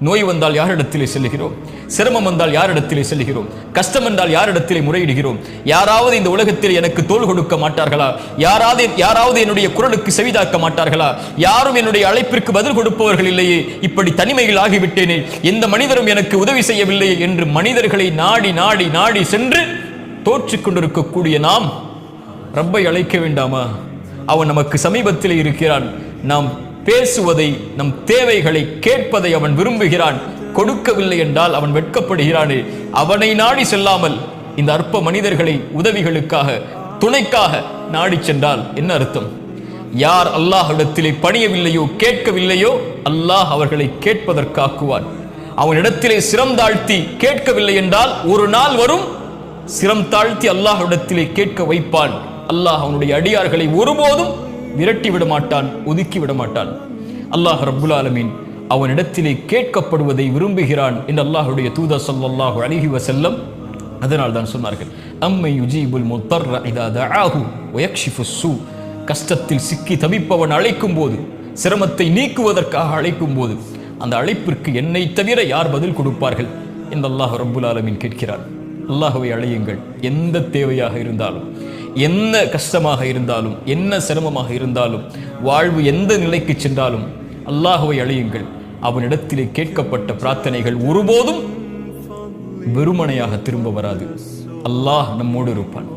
நோய் வந்தால் யாரிடத்திலே செல்கிறோம்? சிரமம் வந்தால் யாரிடத்திலே செல்கிறோம்? கஷ்டம் என்றால் யாரிடத்திலே முறையிடுகிறோம்? யாராவது இந்த உலகத்தில் எனக்கு தோள் கொடுக்க மாட்டார்களா? யாராவது என்னுடைய குரலுக்கு செவிதாக்க மாட்டார்களா? யாரும் என்னுடைய அழைப்பிற்கு பதில் கொடுப்பவர்கள் இல்லையே, இப்படி தனிமையில் ஆகிவிட்டேனே, எந்த மனிதரும் எனக்கு உதவி செய்யவில்லை என்று மனிதர்களை நாடி நாடி நாடி சென்று தோற்றுக் கொண்டிருக்கக்கூடிய நாம் ரப்பை அழைக்க வேண்டாமா? அவன் நமக்கு சமீபத்தில் இருக்கிறான். நாம் பேசுவதை, நம் தேவைகளை கேட்பதை அவன் விரும்புகிறான். கொடுக்கவில்லை என்றால் அவன் வெட்கப்படுகிறானே. அவனை நாடி செல்லாமல் இந்த அற்ப மனிதர்களை உதவிகளுக்காக, துணைக்காக நாடி சென்றால் என்ன அர்த்தம்? யார் அல்லாஹ்விடத்திலே பணியவில்லையோ, கேட்கவில்லையோ, அல்லாஹ் அவர்களை கேட்பதற்காக்குவான். அவனிடத்திலே சிரம் தாழ்த்தி கேட்கவில்லை என்றால் ஒரு நாள் வரும், சிரம் தாழ்த்தி அல்லாஹ்விடத்திலே கேட்க வைப்பான். அல்லாஹ் அவனுடைய அடியார்களை ஒருபோதும் விரட்டி விட மாட்டான், ஒதுக்கி விட மாட்டான். அல்லாஹ் ரப்புல் ஆலமீன் அவனிடத்திலே கேட்கப்படுவதை விரும்புகிறான் என்று அல்லாஹ்வுடைய தூதர் ஸல்லல்லாஹு அலைஹி வஸல்லம் அதனால் தான் சொன்னார்கள், அம்மை யுஜீபுல் முத்தர்ர இதா தஆஹு வ யக்ஷிஃபுஸ் ஸூ. கஷ்டத்தில் சிக்கி தவிப்பவன் அழைக்கும் போது, சிரமத்தை நீக்குவதற்காக அழைக்கும் போது, அந்த அழைப்பிற்கு என்னை தவிர யார் பதில் கொடுப்பார்கள் என்று அல்லாஹ் ரப்புல் ஆலமீன் கேட்கிறான். அல்லாஹ்வை அழையுங்கள். எந்த தேவையாக இருந்தாலும், என்ன கஷ்டமாக இருந்தாலும், என்ன சிரமமாக இருந்தாலும், வாழ்வு எந்த நிலைக்கு சென்றாலும் அல்லாஹ்வை அழையுங்கள். அவனிடத்திலே கேட்கப்பட்ட பிரார்த்தனைகள் ஒருபோதும் வெறுமனையாக திரும்ப வராது. அல்லாஹ் நம்மோடு இருப்பான்.